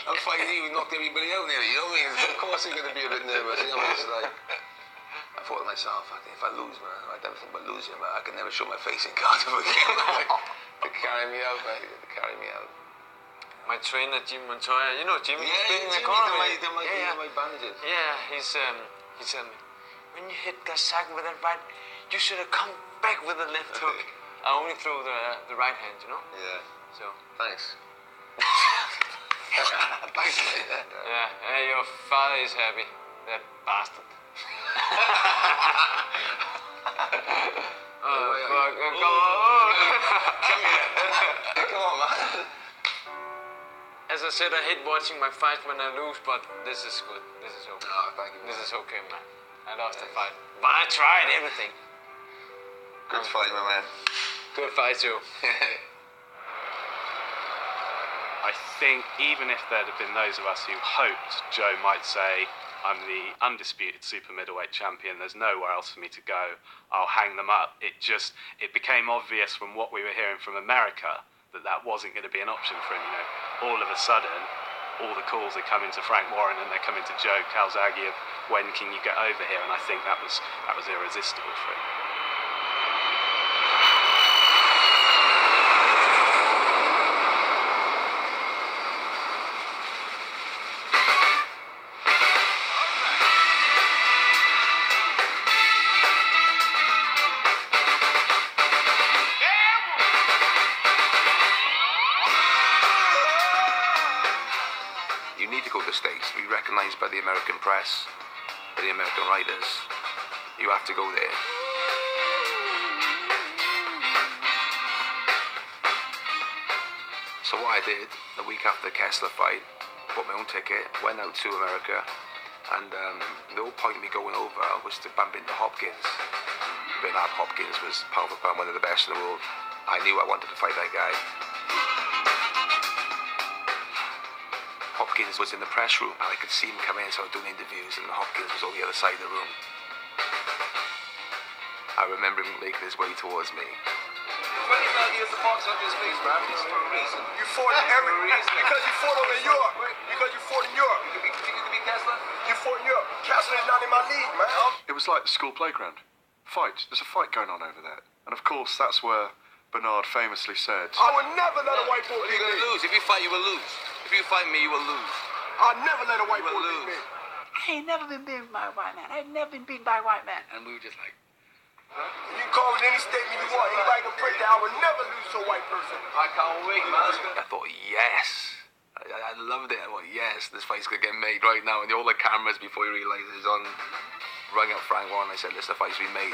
I'm fighting you, knocked everybody out nearly, you know what I mean? Of course you're going to be a bit nervous, you know what I mean? It's like, thought to myself, if I lose, man, I never think about losing, but I can never show my face in Cardiff again. They carry me out, man. They carry me out. My trainer, Jim Montoya, you know Jimmy? Yeah, He's been in the Jimmy, corner. my bandages. Yeah, he said, when you hit Calzaghe with that right, you should have come back with the left hook. I only threw the right hand, you know? Yeah. So. Thanks. Thanks. Yeah, your father is happy. That bastard. Come on. Come on, man. As I said, I hate watching my fights when I lose, but this is good. This is okay. Oh, thank you. This is okay, man. I lost the fight, but I tried everything. Good fight, my man. Good fight, too. I think even if there'd have been those of us who hoped Joe might say, I'm the undisputed super middleweight champion, there's nowhere else for me to go, I'll hang them up. It became obvious from what we were hearing from America that wasn't going to be an option for him. You know, all of a sudden, all the calls are coming to Frank Warren and they're coming to Joe Calzaghe of when can you get over here, and I think that was irresistible for him. States, be recognised by the American press, by the American writers. You have to go there. So what I did, a week after the Kessler fight, bought my own ticket, went out to America, and the whole point of me going over was to bump into Hopkins. Bernard Hopkins was pound for pound one of the best in the world. I knew I wanted to fight that guy. Hopkins was in the press room and I could see him come in, so I was doing interviews and Hopkins was on the other side of the room. I remember him making his way towards me. 25 years of box on this face, man. It's for a reason. You fought because you fought over in Europe. Because you fought in Europe. You could be Kessler? You fought in Europe. Kessler is not in my league, man. It was like the school playground. Fight. There's a fight going on over there. And of course, that's where Bernard famously said, I would never let a white boy beat me. You're going to lose. If you fight, you will lose. If you fight me, you will lose. I'll never let a white boy beat me. I ain't never been beaten by a white man. I ain't never been beaten by a white man. And we were just like, You can call it any statement you want. Anybody can print that I would never lose to a white person. I can't wait, man. I thought, yes. I loved it. I thought, yes, this fight's going to get made right now. And all the cameras, before you realise it's on, rang up Frank Warren. I said, listen, the fight's been made.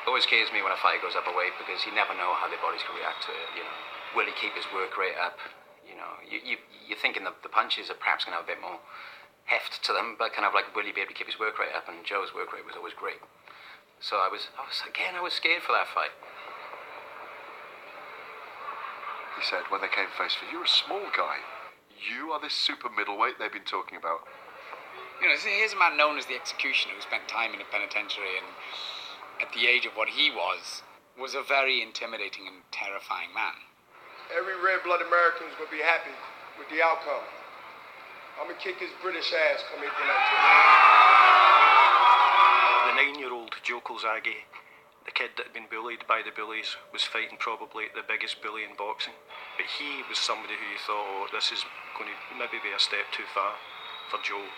It always scares me when a fighter goes up a weight because you never know how their bodies can react to it. You know, will he keep his work rate up? You know, you're thinking the punches are perhaps going to have a bit more heft to them, but kind of like, will he be able to keep his work rate up? And Joe's work rate was always great. So I was scared for that fight. he said when they came face to face, you're a small guy. You are this super middleweight they've been talking about. You know, here's a man known as the Executioner who spent time in a penitentiary and at the age of what he was a very intimidating and terrifying man. Every red-blooded American is going to be happy with the outcome. I'm going to kick his British ass come April 19th. The 9-year-old Joe Calzaghe, the kid that had been bullied by the bullies, was fighting probably the biggest bully in boxing. But he was somebody who you thought, oh, this is going to maybe be a step too far for Joe.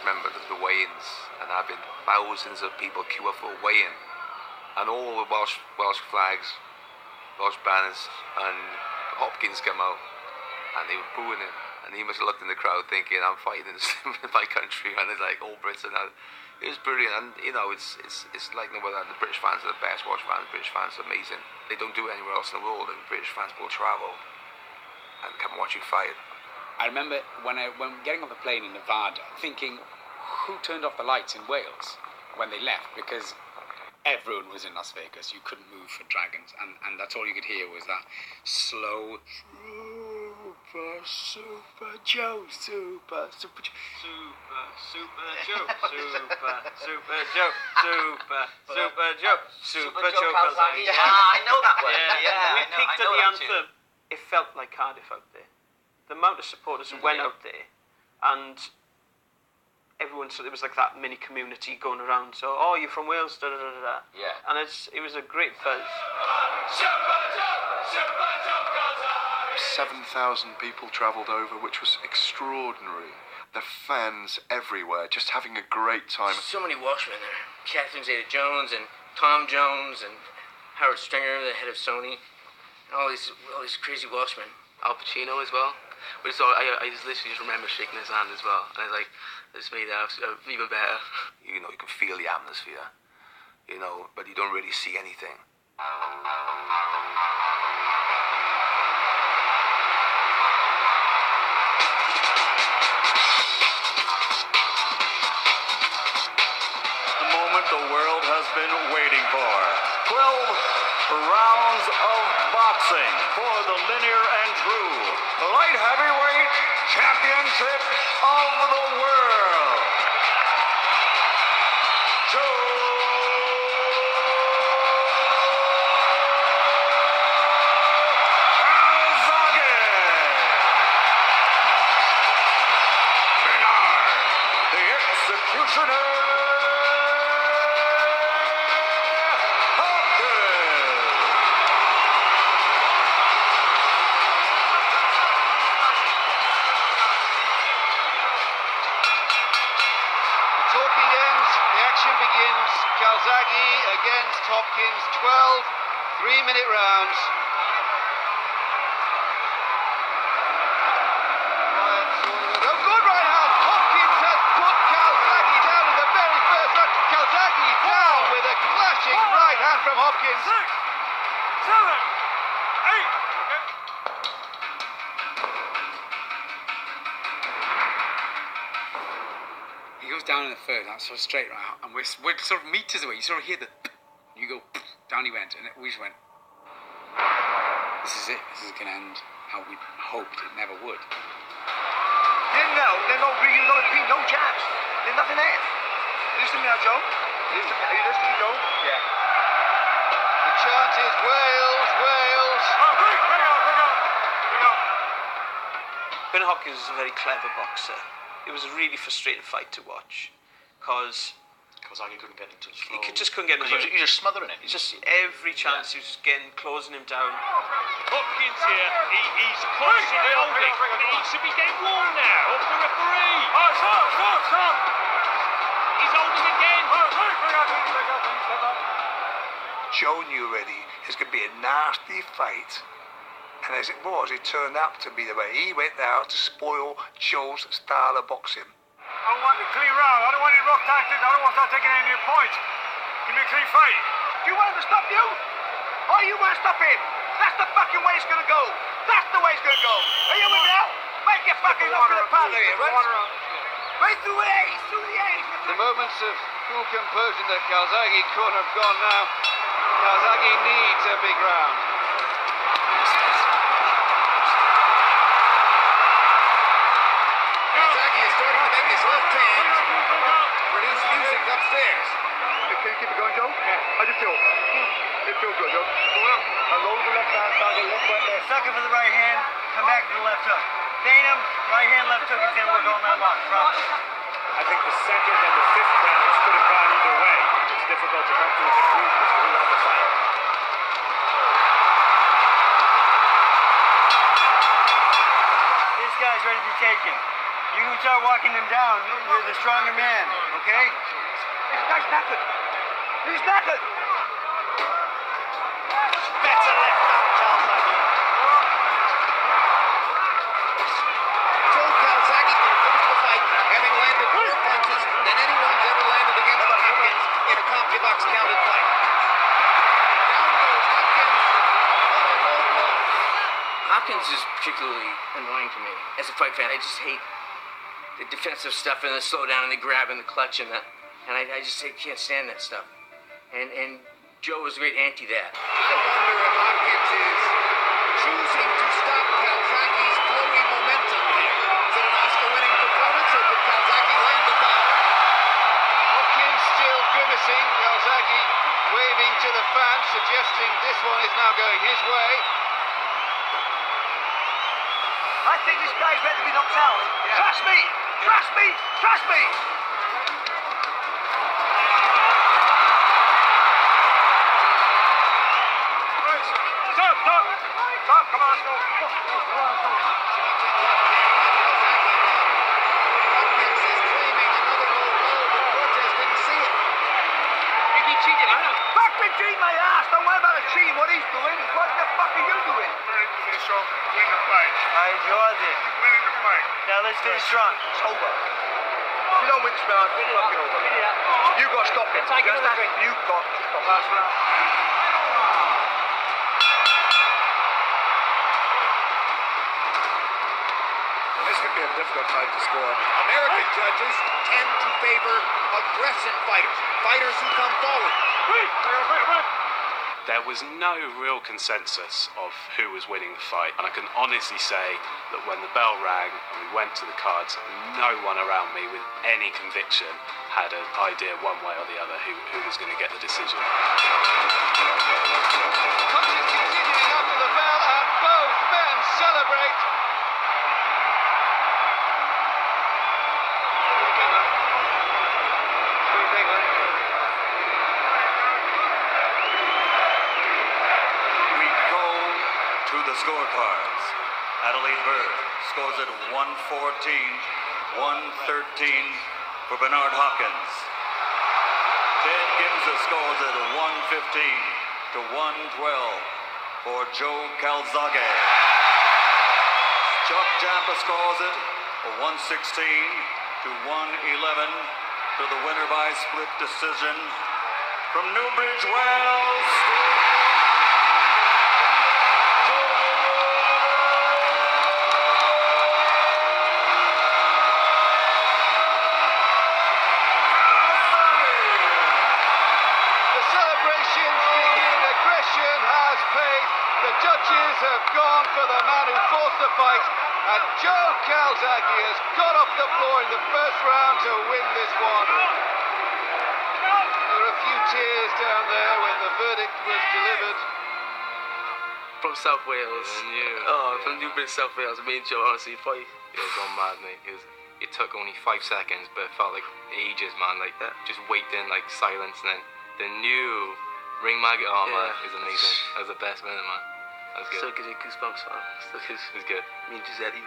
Remember the weigh-ins and having thousands of people queue up for a weigh-in, and all the Welsh flags, Welsh banners, and Hopkins come out, and they were booing him, and he must have looked in the crowd thinking, I'm fighting in my country, and it's like all Brits, and it was brilliant. And you know, it's like no other. The British fans are the best. Welsh fans, British fans are amazing. They don't do it anywhere else in the world, and British fans will travel and come and watch you fight. I remember when getting off the plane in Nevada, thinking, who turned off the lights in Wales when they left? Because everyone was in Las Vegas. You couldn't move for Dragons, and that's all you could hear was that slow Super Joe, Super Joe. Super Joe, Super Joe, Super Joe, Super Joe Calzaghe. Yeah, I know that one. Yeah. We peaked at the anthem. It felt like Cardiff out there. The amount of supporters who went out there, and everyone, so it was like that mini community going around. So, oh, you're from Wales, da da da da. Yeah. And it was a great buzz. 7,000 people travelled over, which was extraordinary. The fans everywhere, just having a great time. So many Welshmen there. Catherine Zeta-Jones and Tom Jones and Howard Stringer, the head of Sony. All these crazy Welshmen. Al Pacino as well. But I just literally just remember shaking his hand as well. And I was like, this made that even better. You know, you can feel the atmosphere, you know, but you don't really see anything. The moment the world has been waiting for. 12 rounds of boxing for the linear and true light heavyweight championship of the world. The executioner. Talking ends, the action begins. Calzaghe against Hopkins, 12 3-minute rounds. Oh, good right hand. Hopkins has put Calzaghe down in the very first round. Calzaghe down with a clashing right hand from Hopkins. 6, 7, 8. He goes down in the third, that's sort of straight right, and we're sort of meters away. You sort of hear the, you go, down he went, and we just went, this is it. This is going to end how we hoped it never would. There's no really no jabs. There's nothing there. Listen to me now, Joe. Are you listening, Joe? Yeah. The chant is Wales, Wales. Ben Hopkins is a very clever boxer. It was a really frustrating fight to watch, because Calzaghe couldn't get into his he just couldn't get into it. You're just smothering it. It's just every chance he was just closing him down. Hopkins here, he's constantly holding. He should be getting warned now off the referee. Stop. He's holding again. Joe knew already it's going to be a nasty fight. And as it was, it turned out to be the way. He went out to spoil Joe's style of boxing. I want a clean round. I don't want any rough tactics. I don't want to start taking any of your points. Give me a clean fight. Do you want him to stop you? Or you want to stop him? That's the fucking way it's going to go. That's the way it's going to go. Are you with me now? Make it fucking look at the pound here, right? Right through the A's, The moments of cool composure that Calzaghe couldn't have gone now. Calzaghe needs a big round. Calzaghe is starting to make his left hand produce music upstairs. Can you keep it going, Joe? Yeah. I just feel it feels good, Joe. I load the left hand, left right there. Sucker for the right hand, come back to the left hook. Dana, right hand, left hook is going to work all night long. Promise. I think the second and the fifth rounds could have gone either way. It's difficult to come to a conclusion as to who won the fight. This guy's ready to be taken. You can start walking him down. You're the stronger man, okay? This guy's knackered. He's knackered. Better left hand, Calzaghe. Joe Calzaghe finished the fight having landed more punches than anyone's ever landed against Hopkins in a CompuBox counted fight. Down goes Hopkins on a low blow. Hopkins is particularly annoying to me as a fight fan. I just hate the defensive stuff and the slowdown and the grab and the clutch and that. And I just can't stand that stuff. And Joe was a great anti that. I wonder if Hopkins is choosing to stop Calzaghe's flowing suggesting this one is now going his way. I think this guy's ready to be knocked out. Yeah. Trust me! Trust me! Trust me! Stop! Stop! Stop! Come on, let's go. Hopkins is claiming another low blow, but Cortez didn't see it. He cheated, man. Fuck me, cheat my ass! Don't worry about a cheat. What he's doing. What the fuck are you doing? Finish strong. Win the fight. I enjoyed it. Winning the fight. Now let's finish strong. It's over. If you don't win this round, it's fucking over. You've got to stop him. Take another drink. You've got to stop last round. This could be a difficult fight to score. American judges tend to favor aggressive fighters, fighters who come forward. There was no real consensus of who was winning the fight, and I can honestly say that when the bell rang and we went to the cards, no one around me with any conviction had an idea one way or the other who was going to get the decision. Punches continuing after the bell, and both men celebrate. We go to the scorecards. Adelaide Bird scores at 114, 113 for Bernard Hopkins. Ted Gimza scores at 115 to 112 for Joe Calzaghe. Chuck Jampa scores it 116 to 111 to the winner by split decision from Newbridge Wells. The celebrations begin. Aggression has paid. The judges have gone for the man who forced the fight, and Joe Calzaghe has got off the floor in the first round to win this one. There were a few tears down there when the verdict was delivered. From South Wales. From Newbridge, South Wales. Me and Joe, honestly, fight. It was gone mad, mate. It took only 5 seconds, but it felt like ages, man. Like just waiting, like silence, and then the new ring maggot. Oh man, it was amazing. That was the best minute, man. That was good. Still gives you goosebumps, man. Still gives. It was good. Me and Giuseppe.